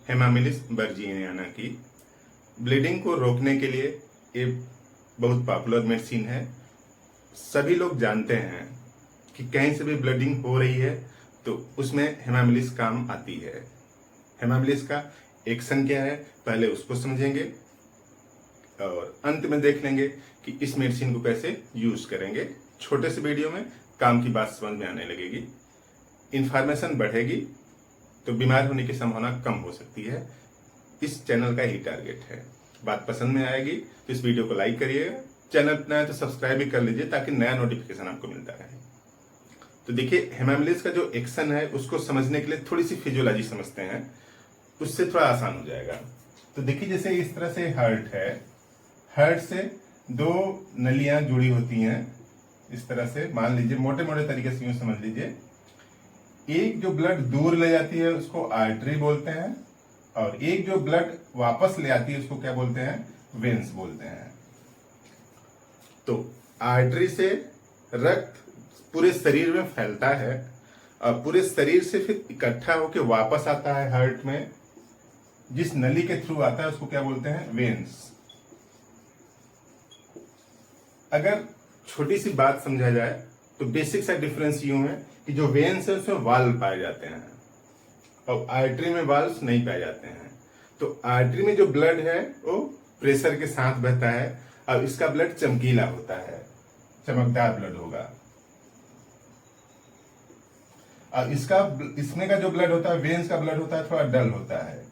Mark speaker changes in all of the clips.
Speaker 1: हेमामिलिस बर्जीनियाना की। ब्लीडिंग को रोकने के लिए ये बहुत पॉपुलर मेडिसिन है। सभी लोग जानते हैं कि कहीं से भी ब्लीडिंग हो रही है तो उसमें हेमामिलिस काम आती है। हेमामिलिस का एक्शन क्या है, पहले उसको समझेंगे और अंत में देख लेंगे कि इस मेडिसिन को कैसे यूज करेंगे। छोटे से वीडियो में काम की बात समझ में आने लगेगी, इंफॉर्मेशन बढ़ेगी तो बीमार होने की संभावना कम हो सकती है। इस चैनल का ही टारगेट है। बात पसंद में आएगी तो इस वीडियो को लाइक करिएगा, चैनल नया है तो सब्सक्राइब भी कर लीजिए ताकि नया नोटिफिकेशन आपको मिलता रहे। तो देखिए, हेमामिलिस का जो एक्शन है उसको समझने के लिए थोड़ी सी फिजियोलॉजी समझते हैं, उससे थोड़ा आसान हो जाएगा। तो देखिए, जैसे इस तरह से हार्ट है, हार्ट से दो नलियां जुड़ी होती हैं। इस तरह से मान लीजिए, मोटे मोटे तरीके से यूं समझ लीजिए, एक जो ब्लड दूर ले जाती है उसको आर्टरी बोलते हैं और एक जो ब्लड वापस ले आती है उसको क्या बोलते हैं, वेन्स बोलते हैं। तो आर्टरी से रक्त पूरे शरीर में फैलता है और पूरे शरीर से फिर इकट्ठा होकर वापस आता है हार्ट में। जिस नली के थ्रू आता है उसको क्या बोलते हैं, वेन्स। अगर छोटी सी बात समझा जाए तो बेसिक सा डिफरेंस यूं है कि जो वेन्स है उसमें वाल्व पाए जाते हैं और आर्टरी में वाल्व नहीं पाए जाते हैं। तो आर्टरी में जो ब्लड है वो प्रेशर के साथ बहता है और इसका ब्लड चमकीला होता है, चमकदार ब्लड होगा। और इसमें का जो ब्लड होता है, वेन्स का ब्लड होता है, थोड़ा डल होता है।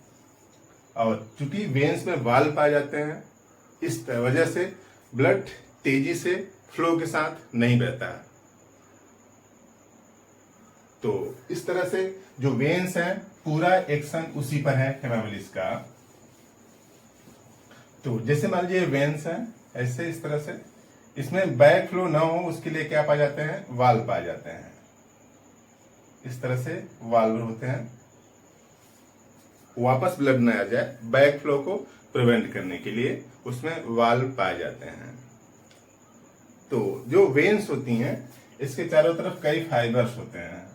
Speaker 1: और चूंकि वेन्स में वाल्व पाए जाते हैं इस वजह से ब्लड तेजी से फ्लो के साथ नहीं बहता। तो इस तरह से जो वेन्स है पूरा एक्शन उसी पर है हेमामिलिस का। तो जैसे मान लीजिए वेन्स है ऐसे, इस तरह से इसमें बैक फ्लो ना हो उसके लिए क्या पाए जाते हैं, वाल्व पाए जाते हैं। इस तरह से वाल्व होते हैं, वापस ब्लड न आ जाए, बैक फ्लो को प्रिवेंट करने के लिए उसमें वाल्व पाए जाते हैं। तो जो वेन्स होती हैं इसके चारों तरफ कई फाइबर्स होते हैं।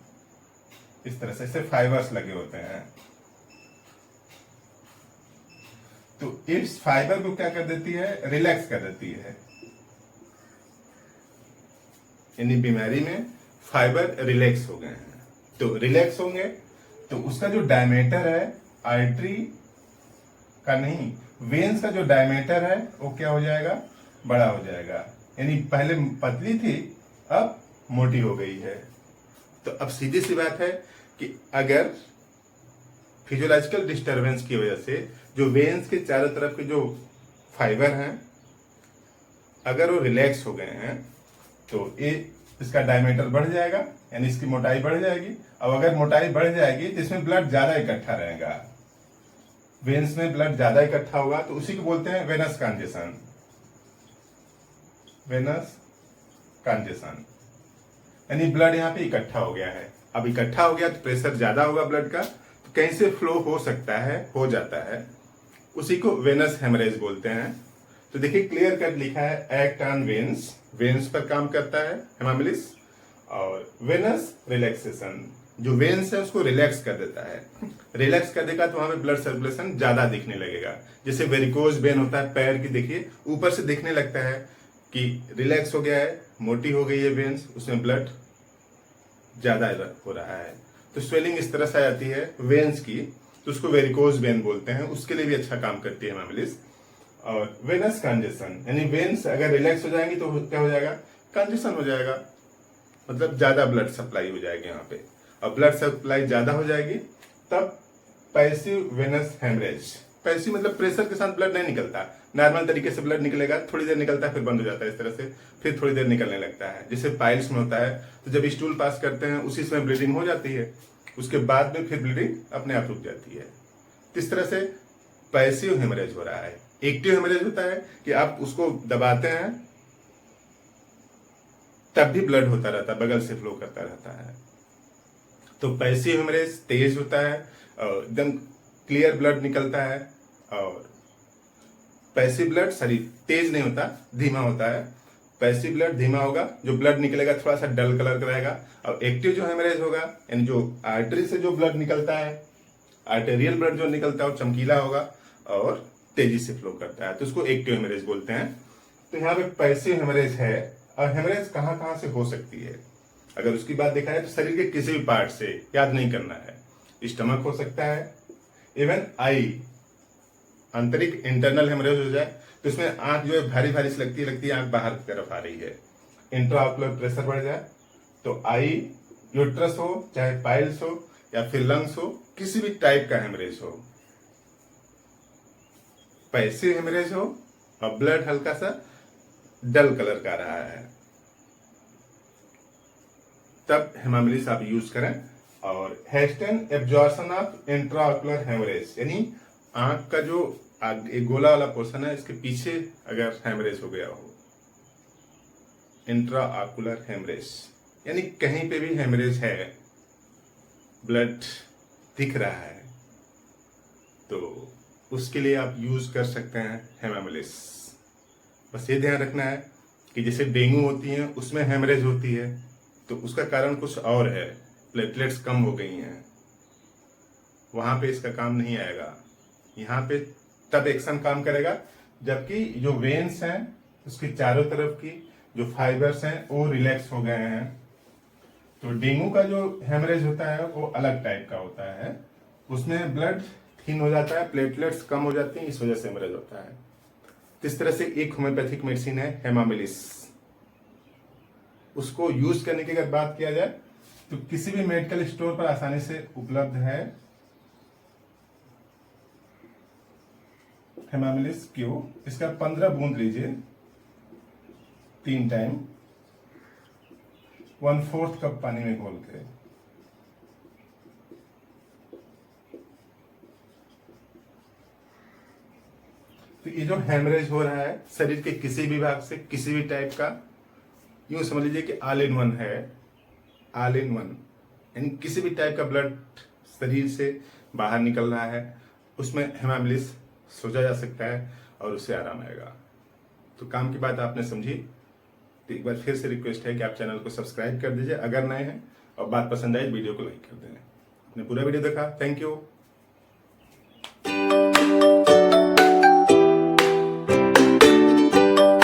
Speaker 1: इस तरह से ऐसे फाइबर्स लगे होते हैं। तो इस फाइबर को क्या कर देती है, रिलैक्स कर देती है। यानी बीमारी में फाइबर रिलैक्स हो गए हैं। तो रिलैक्स होंगे तो उसका जो डायमीटर है, आर्टरी का नहीं, वेन्स का जो डायमीटर है वो क्या हो जाएगा, बड़ा हो जाएगा। यानी पहले पतली थी अब मोटी हो गई है। तो अब सीधी सी बात है कि अगर फिजियोलॉजिकल डिस्टरबेंस की वजह से जो वेन्स के चारों तरफ के जो फाइबर हैं अगर वो रिलैक्स हो गए हैं तो ये इसका डायमीटर बढ़ जाएगा, यानी इसकी मोटाई बढ़ जाएगी। अब अगर मोटाई बढ़ जाएगी तो इसमें ब्लड ज्यादा इकट्ठा रहेगा, वेन्स में ब्लड ज्यादा इकट्ठा होगा तो उसी को बोलते हैं वेनस कंजेशन। वेनस कंजेशन यानी ब्लड यहाँ पे इकट्ठा हो गया है। अब इकट्ठा हो गया तो प्रेशर ज्यादा होगा ब्लड का, तो कहीं से फ्लो हो सकता है, हो जाता है, उसी को वेनस हेमरेज बोलते हैं। तो देखिए, क्लियर कट लिखा है एक्ट ऑन वेन्स, वेन्स पर काम करता है हेमामिलिस। और वेनस रिलैक्सेशन, जो वेन्स है उसको रिलैक्स कर देता है। रिलैक्स कर देगा तो वहां पे ब्लड सर्कुलेशन ज्यादा दिखने लगेगा। जैसे वेरिकोज वेन होता है पैर की, देखिए ऊपर से दिखने लगता है कि रिलैक्स हो गया है, मोटी हो गई है वेन्स, उसमें ब्लड ज्यादा हो रहा है। तो स्वेलिंग इस तरह से आती है वेन्स की, तो उसको वेरिकोज वेन बोलते हैं। उसके लिए भी अच्छा काम करती है हेमामिलिस। और वेनस कंजेशन यानी वेन्स अगर रिलैक्स हो जाएंगी तो क्या हो जाएगा, कंजेशन हो जाएगा, मतलब ज्यादा ब्लड सप्लाई हो जाएगी यहाँ पे। और ब्लड सप्लाई ज्यादा हो जाएगी तब पैसिव वेनस हेमरेज। पैसिव मतलब प्रेशर के साथ ब्लड नहीं निकलता, नॉर्मल तरीके से ब्लड निकलेगा, थोड़ी देर निकलता है फिर बंद हो जाता है इस तरह से, फिर थोड़ी देर निकलने लगता है। जैसे पाइल्स में होता है, तो जब स्टूल पास करते हैं उसी समय ब्लीडिंग हो जाती है, उसके बाद में फिर ब्लीडिंग अपने आप रुक जाती है। इस तरह से पैसिव हेमरेज हो रहा है। एक्टिव हेमरेज होता है कि आप उसको दबाते हैं तब भी ब्लड होता रहता है, बगल से फ्लो करता रहता है। तो पैसिव हेमरेज तेज होता है, एकदम क्लियर ब्लड निकलता है। और पैसिव ब्लड शरीर तेज नहीं होता, धीमा होता है। पैसिव ब्लड धीमा होगा, जो ब्लड निकलेगा थोड़ा सा डल कलर का रहेगा। और एक्टिव जो हेमरेज होगा, यानी जो आर्टरी से जो ब्लड निकलता है आर्टेरियल ब्लड जो निकलता है वो चमकीला होगा और तेजी से फ्लो करता है, तो उसको एक्टिव हेमरेज बोलते हैं। तो यहाँ पे पैसिव हेमरेज है। और हेमरेज कहाँ कहाँ से हो सकती है, अगर उसकी बात देखा जाए तो शरीर के किसी भी पार्ट से, याद नहीं करना है। स्टमक हो सकता है, इवन आई, आंतरिक इंटरनल हेमरेज हो जाए तो इसमें आंख जो है भारी भारी सी लगती है, आंख बाहर की तरफ आ रही है। इंट्राऑक्यूलर प्रेशर बढ़ जाए तो आई, यूट्रस हो, चाहे पाइल्स हो या फिर लंग्स हो, किसी भी टाइप का हेमरेज हो, पैसिव हेमरेज हो और ब्लड हल्का सा डल कलर का रहा है, तब हेमामिलिस आप यूज करें। और hasten absorption of intraocular haemorrhage, यानी आंख का जो एक गोला वाला पोर्शन है, इसके पीछे अगर हेमरेज हो गया हो, इंट्राऑक्यूलर हेमरेज यानी कहीं पे भी हेमरेज है, ब्लड दिख रहा है, तो उसके लिए आप यूज कर सकते हैं हेमामिलिस। बस ये ध्यान रखना है कि जैसे डेंगू होती है उसमें हेमरेज होती है, तो उसका कारण कुछ और है, प्लेटलेट्स कम हो गई हैं, वहां पे इसका काम नहीं आएगा। यहाँ पे तब एक्शन काम करेगा जबकि जो वेन्स हैं उसके चारों तरफ की जो फाइबर्स हैं वो रिलैक्स हो गए हैं। तो डेंगू का जो हेमरेज होता है वो अलग टाइप का होता है, उसमें ब्लड थिन हो जाता है, प्लेटलेट्स कम हो जाती हैं, इस वजह से हेमरेज होता है। तो इस तरह से एक होम्योपैथिक मेडिसिन है हेमामिलिस, उसको यूज करने की अगर बात किया जाए तो किसी भी मेडिकल स्टोर पर आसानी से उपलब्ध है। हेमामिलिस क्यू, इसका 15 बूंद लीजिए 3 टाइम 1/4 कप पानी में घोल के। तो ये जो हेमरेज हो रहा है शरीर के किसी भी भाग से, किसी भी टाइप का, यूं समझ लीजिए कि ऑल इन वन है, ऑल इन वन, यानी किसी भी टाइप का ब्लड शरीर से बाहर निकल रहा है उसमें हेमामिलिस सोचा जा सकता है और उससे आराम आएगा। तो काम की बात आपने समझी, तो एक बार फिर से रिक्वेस्ट है कि आप चैनल को सब्सक्राइब कर दीजिए अगर नए हैं, और बात पसंद आई वीडियो को लाइक कर दें। आपने पूरा वीडियो देखा, थैंक यू।